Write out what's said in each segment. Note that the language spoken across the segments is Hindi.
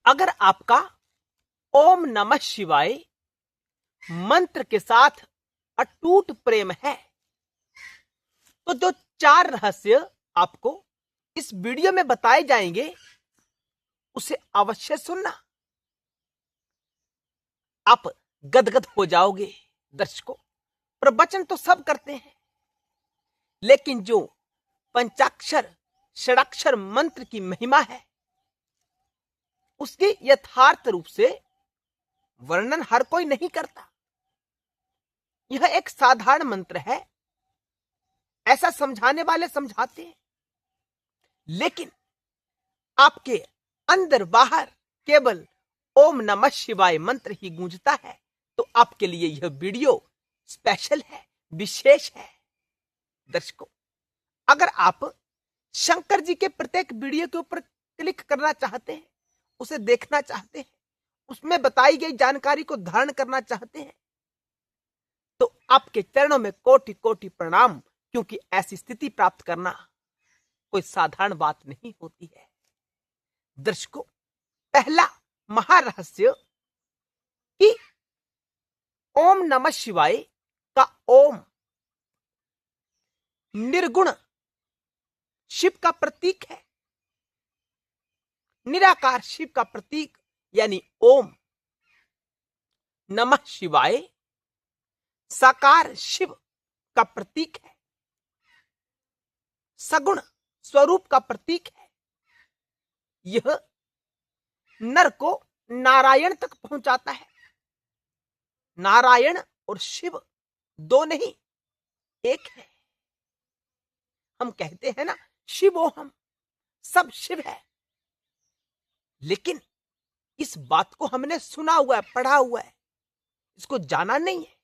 अगर आपका ओम नमः शिवाय मंत्र के साथ अटूट प्रेम है तो जो 4 रहस्य आपको इस वीडियो में बताए जाएंगे उसे अवश्य सुनना। आप गदगद हो जाओगे। दर्शकों, प्रवचन तो सब करते हैं, लेकिन जो पंचाक्षर षडाक्षर मंत्र की महिमा है उसकी यथार्थ रूप से वर्णन हर कोई नहीं करता। यह एक साधारण मंत्र है, ऐसा समझाने वाले समझाते हैं, लेकिन आपके अंदर बाहर केवल ओम नमः शिवाय मंत्र ही गूंजता है। तो आपके लिए यह वीडियो स्पेशल है, विशेष है। दर्शकों, अगर आप शंकर जी के प्रत्येक वीडियो के ऊपर क्लिक करना चाहते हैं, उसे देखना चाहते हैं, उसमें बताई गई जानकारी को धारण करना चाहते हैं, तो आपके चरणों में कोटि कोटि प्रणाम, क्योंकि ऐसी स्थिति प्राप्त करना कोई साधारण बात नहीं होती है। दर्शकों, पहला महारहस्य कि ओम नमः शिवाय का ओम निर्गुण शिव का प्रतीक है। निराकार शिव का प्रतीक यानी ओम नमः शिवाय साकार शिव का प्रतीक है, सगुण स्वरूप का प्रतीक है। यह नर को नारायण तक पहुंचाता है। नारायण और शिव दो नहीं, एक है। हम कहते हैं ना, शिवोहम, सब शिव है। लेकिन इस बात को हमने सुना हुआ है, पढ़ा हुआ है, इसको जाना नहीं है।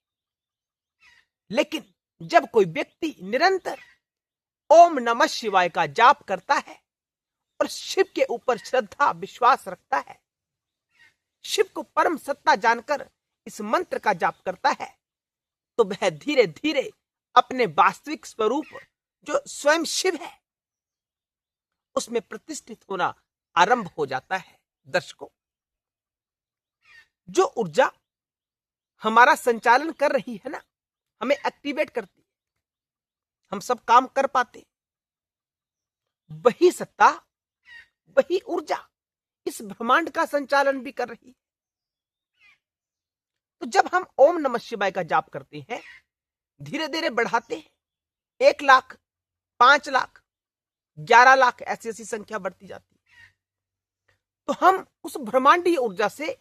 लेकिन जब कोई व्यक्ति निरंतर ओम नमः शिवाय का जाप करता है और शिव के ऊपर श्रद्धा विश्वास रखता है, शिव को परम सत्ता जानकर इस मंत्र का जाप करता है, तो वह धीरे धीरे अपने वास्तविक स्वरूप जो स्वयं शिव है उसमें प्रतिष्ठित होना आरंभ हो जाता है। दर्शकों, जो ऊर्जा हमारा संचालन कर रही है ना, हमें एक्टिवेट करती है, हम सब काम कर पाते, वही सत्ता वही ऊर्जा इस ब्रह्मांड का संचालन भी कर रही है। तो जब हम ओम नमः शिवाय का जाप करते हैं, धीरे धीरे बढ़ाते हैं, 1 लाख, 5 लाख, 11 लाख, ऐसी ऐसी संख्या बढ़ती जाती है, तो हम उस ब्रह्मांडीय ऊर्जा से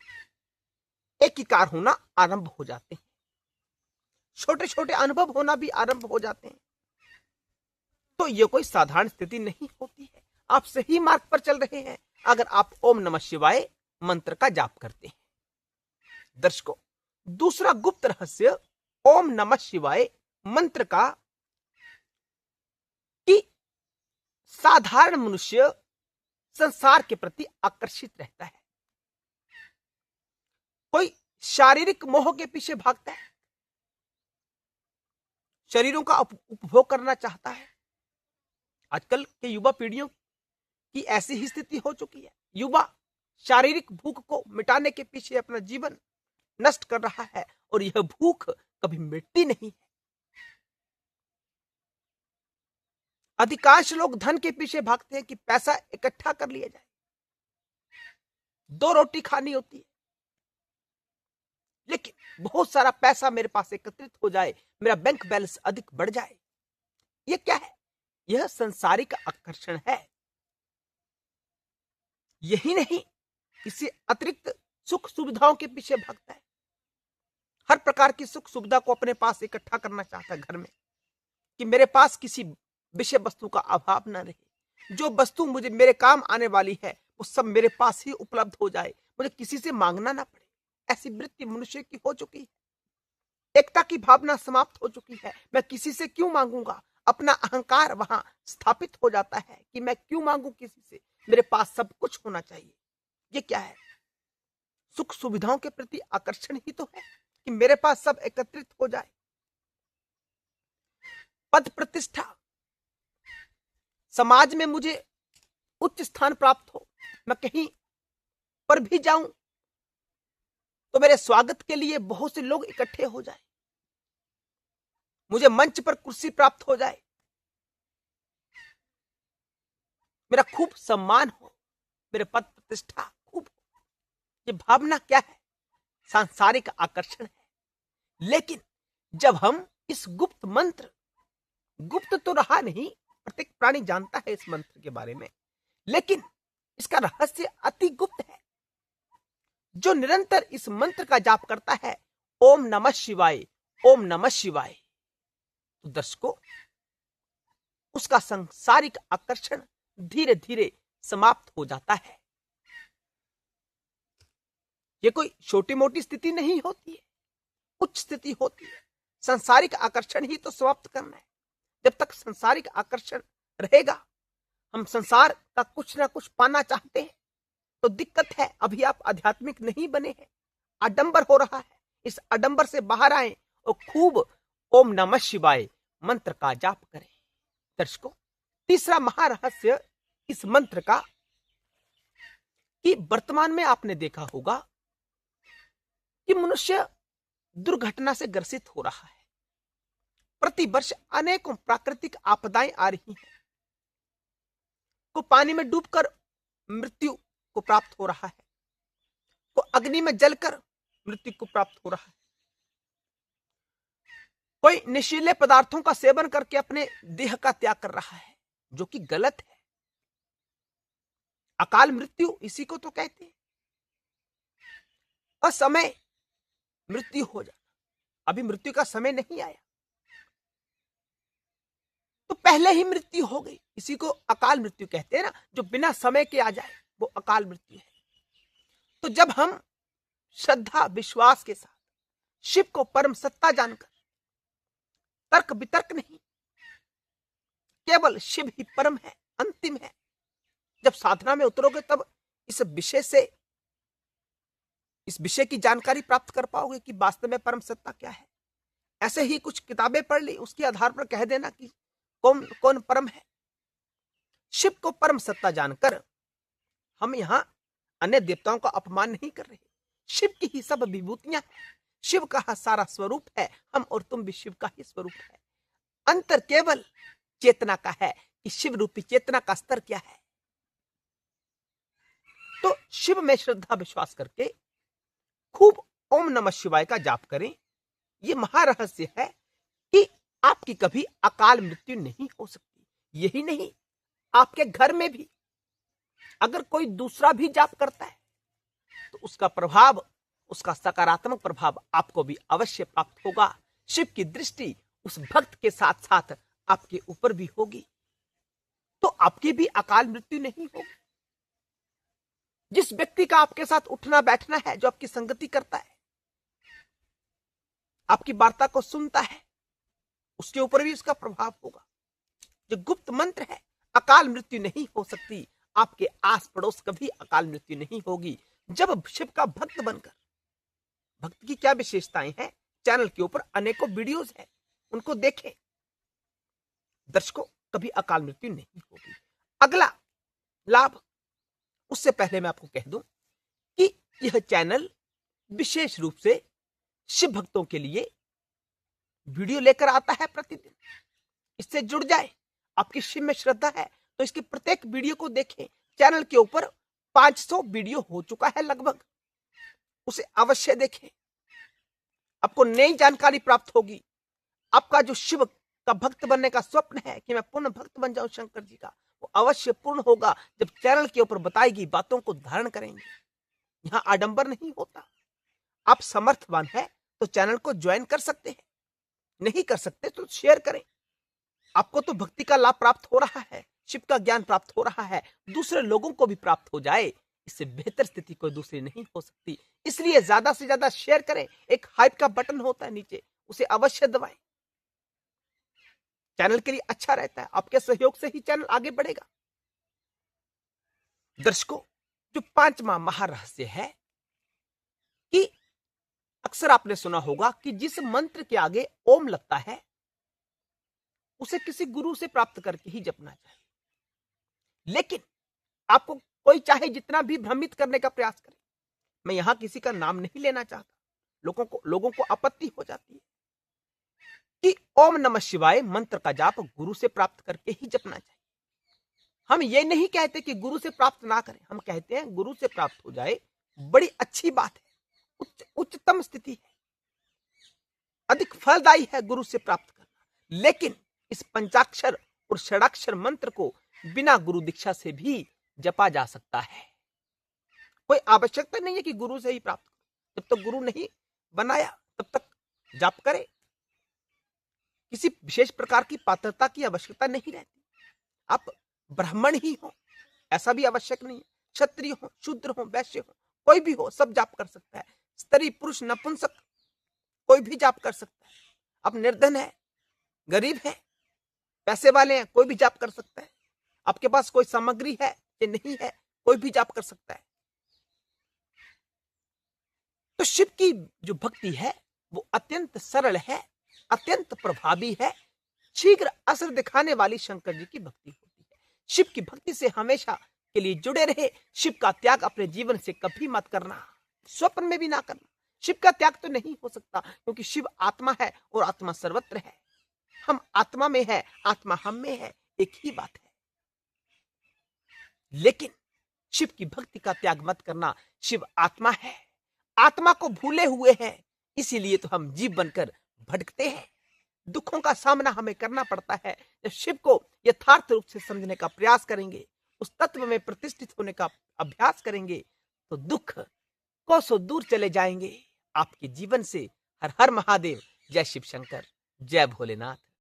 एकीकार होना आरंभ हो जाते हैं। छोटे छोटे अनुभव होना भी आरंभ हो जाते हैं। तो यह कोई साधारण स्थिति नहीं होती है। आप सही मार्ग पर चल रहे हैं अगर आप ओम नमः शिवाय मंत्र का जाप करते हैं। दर्शकों, दूसरा गुप्त रहस्य ओम नमः शिवाय मंत्र का कि साधारण मनुष्य संसार के प्रति आकर्षित रहता है। कोई शारीरिक मोह के पीछे भागता है, शरीरों का उपभोग करना चाहता है। आजकल के युवा पीढ़ियों की ऐसी ही स्थिति हो चुकी है। युवा शारीरिक भूख को मिटाने के पीछे अपना जीवन नष्ट कर रहा है और यह भूख कभी मिटती नहीं है। अधिकांश लोग धन के पीछे भागते हैं कि पैसा इकट्ठा कर लिया जाए, 2 रोटी खानी होती है, लेकिन बहुत सारा पैसा मेरे पास एकत्रित हो जाए, मेरा बैंक बैलेंस अधिक बढ़ जाए। यह क्या है? यह संसारिक आकर्षण है। यही नहीं, इसे अतिरिक्त सुख सुविधाओं के पीछे भागता है। हर प्रकार की सुख सुविधा को अपने पास इकट्ठा करना चाहता है घर में, कि मेरे पास किसी विषय वस्तु का अभाव न रहे। जो वस्तु मुझे मेरे काम आने वाली है वो सब मेरे पास ही उपलब्ध हो जाए, मुझे किसी से मांगना ना पड़े। ऐसी वृत्ति मनुष्य की हो चुकी है। एकता की भावना समाप्त हो चुकी है। मैं किसी से क्यों मांगूंगा? अपना अहंकार वहां स्थापित हो जाता है कि मैं क्यों मांगू किसी से, मेरे पास सब कुछ होना चाहिए। ये क्या है? सुख सुविधाओं के प्रति आकर्षण ही तो है कि मेरे पास सब एकत्रित हो जाए। पद प्रतिष्ठा, समाज में मुझे उच्च स्थान प्राप्त हो, मैं कहीं पर भी जाऊं तो मेरे स्वागत के लिए बहुत से लोग इकट्ठे हो जाए, मुझे मंच पर कुर्सी प्राप्त हो जाए, मेरा खूब सम्मान हो, मेरे पद प्रतिष्ठा खूब हो। ये भावना क्या है? सांसारिक आकर्षण है। लेकिन जब हम इस गुप्त मंत्र, गुप्त तो रहा नहीं, प्रत्येक प्राणी जानता है इस मंत्र के बारे में, लेकिन इसका रहस्य अति गुप्त है। जो निरंतर इस मंत्र का जाप करता है, ओम नमः शिवाय, ओम नमः शिवाय, तो दर्शकों उसका सांसारिक आकर्षण धीरे धीरे समाप्त हो जाता है। ये कोई छोटी मोटी स्थिति नहीं होती है, उच्च स्थिति होती है। सांसारिक आकर्षण ही तो समाप्त करना है। जब तक सांसारिक आकर्षण रहेगा, हम संसार का कुछ ना कुछ पाना चाहते हैं, तो दिक्कत है, अभी आप आध्यात्मिक नहीं बने हैं, आडंबर हो रहा है। इस आडंबर से बाहर आए और खूब ओम नमः शिवाय मंत्र का जाप करें। दर्शकों, तीसरा महारहस्य इस मंत्र का कि वर्तमान में आपने देखा होगा कि मनुष्य दुर्घटना से ग्रसित हो रहा है। प्रति वर्ष अनेकों प्राकृतिक आपदाएं आ रही हैं। को पानी में डूबकर मृत्यु को प्राप्त हो रहा है, को अग्नि में जलकर मृत्यु को प्राप्त हो रहा है, कोई नशीले पदार्थों का सेवन करके अपने देह का त्याग कर रहा है, जो कि गलत है। अकाल मृत्यु इसी को तो कहते हैं। असमय मृत्यु हो जाना, अभी मृत्यु का समय नहीं आया तो पहले ही मृत्यु हो गई, इसी को अकाल मृत्यु कहते हैं ना। जो बिना समय के आ जाए वो अकाल मृत्यु है। तो जब हम श्रद्धा विश्वास के साथ शिव को परम सत्ता जानकर, तर्क वितर्क नहीं, केवल शिव ही परम है, अंतिम है, जब साधना में उतरोगे तब इस विषय की जानकारी प्राप्त कर पाओगे कि वास्तव में परम सत्ता क्या है। ऐसे ही कुछ किताबें पढ़ ली, उसके आधार पर कह देना कि कौन कौन परम है। शिव को परम सत्ता जानकर हम यहां अन्य देवताओं का अपमान नहीं कर रहे। शिव की ही सब विभूतियां हैं, शिव का सारा स्वरूप है, हम और तुम भी शिव का ही स्वरूप है। अंतर केवल चेतना का है कि शिव रूपी चेतना का स्तर क्या है। तो शिव में श्रद्धा विश्वास करके खूब ओम नमः शिवाय का जाप करें। यह महारहस्य है कि आपकी कभी अकाल मृत्यु नहीं हो सकती। यही नहीं, आपके घर में भी अगर कोई दूसरा भी जाप करता है तो उसका प्रभाव, उसका सकारात्मक प्रभाव आपको भी अवश्य प्राप्त होगा। शिव की दृष्टि उस भक्त के साथ साथ आपके ऊपर भी होगी, तो आपकी भी अकाल मृत्यु नहीं होगी। जिस व्यक्ति का आपके साथ उठना बैठना है, जो आपकी संगति करता है, आपकी वार्ता को सुनता है, उसके ऊपर भी उसका प्रभाव होगा। जो गुप्त मंत्र है, अकाल मृत्यु नहीं हो सकती, आपके आस पड़ोस कभी अकाल मृत्यु नहीं होगी। जब शिव का भक्त बनकर, भक्त की क्या विशेषताएं हैं, चैनल के ऊपर अनेकों वीडियोस हैं, उनको देखें। दर्शकों, कभी अकाल मृत्यु नहीं होगी। अगला लाभ, उससे पहले मैं आपको कह दूं कि यह चैनल विशेष रूप से शिव भक्तों के लिए वीडियो लेकर आता है प्रतिदिन। इससे जुड़ जाए। आपकी शिव में श्रद्धा है तो इसके प्रत्येक वीडियो को देखें। चैनल के ऊपर 500 वीडियो हो चुका है लगभग, उसे अवश्य देखें। आपको नई जानकारी प्राप्त होगी। आपका जो शिव का भक्त बनने का स्वप्न है कि मैं पूर्ण भक्त बन जाऊं शंकर जी का, वो अवश्य पूर्ण होगा जब चैनल के ऊपर बताई गई बातों को धारण करेंगे। यहां आडंबर नहीं होता। आप समर्थवान है तो चैनल को ज्वाइन कर सकते हैं, नहीं कर सकते तो शेयर करें। आपको तो भक्ति का लाभ प्राप्त हो रहा है, शिव का ज्ञान प्राप्त हो रहा है, दूसरे लोगों को भी प्राप्त हो जाए, इससे बेहतर स्थिति कोई दूसरी नहीं हो सकती। इसलिए ज्यादा से ज्यादा शेयर करें। एक हाइप का बटन होता है नीचे, उसे अवश्य दबाएं। चैनल के लिए अच्छा रहता है, आपके सहयोग से ही चैनल आगे बढ़ेगा। दर्शकों, जो 5वां महारहस्य है कि अक्सर आपने सुना होगा कि जिस मंत्र के आगे ओम लगता है उसे किसी गुरु से प्राप्त करके ही जपना चाहिए। लेकिन आपको कोई चाहे जितना भी भ्रमित करने का प्रयास करे, मैं यहां किसी का नाम नहीं लेना चाहता, लोगों को आपत्ति हो जाती है कि ओम नमः शिवाय मंत्र का जाप गुरु से प्राप्त करके ही जपना चाहिए। हम ये नहीं कहते कि गुरु से प्राप्त ना करें, हम कहते हैं गुरु से प्राप्त हो जाए बड़ी अच्छी बात है, उच्चतम स्थिति है, अधिक फलदायी है गुरु से प्राप्त करना। लेकिन इस पंचाक्षर और षडाक्षर मंत्र को बिना गुरु दीक्षा से भी जपा जा सकता है। कोई आवश्यकता नहीं है कि गुरु से ही प्राप्त करो, जब तक गुरु नहीं बनाया तब तक जाप करे। किसी विशेष प्रकार की पात्रता की आवश्यकता नहीं रहती। आप ब्राह्मण ही हो ऐसा भी आवश्यक नहीं है, क्षत्रिय हो, शूद्र हो, वैश्य हो, कोई भी हो, सब जाप कर सकता है। स्त्री पुरुष नपुंसक कोई भी जाप कर सकता है। आप निर्धन है, गरीब है, पैसे वाले हैं, कोई भी जाप कर सकता है। आपके पास कोई सामग्री है या नहीं है, कोई भी जाप कर सकता है। तो शिव की जो भक्ति है वो अत्यंत सरल है, अत्यंत प्रभावी है, शीघ्र असर दिखाने वाली शंकर जी की भक्ति होती है। शिव की भक्ति से हमेशा के लिए जुड़े रहे। शिव का त्याग अपने जीवन से कभी मत करना, स्वप्न में भी ना करना। शिव का त्याग तो नहीं हो सकता, क्योंकि शिव आत्मा है और आत्मा सर्वत्र है। हम आत्मा में है, आत्मा हम में है, एक ही बात है। लेकिन शिव की भक्ति का त्याग मत करना। शिव आत्मा है, आत्मा को भूले हुए हैं, इसीलिए तो हम जीव बनकर भटकते हैं, दुखों का सामना हमें करना पड़ता है। जब शिव को यथार्थ रूप से समझने का प्रयास करेंगे, उस तत्व में प्रतिष्ठित होने का अभ्यास करेंगे, तो दुख कोसों दूर चले जाएंगे आपके जीवन से। हर हर महादेव। जय शिव शंकर, जय भोलेनाथ।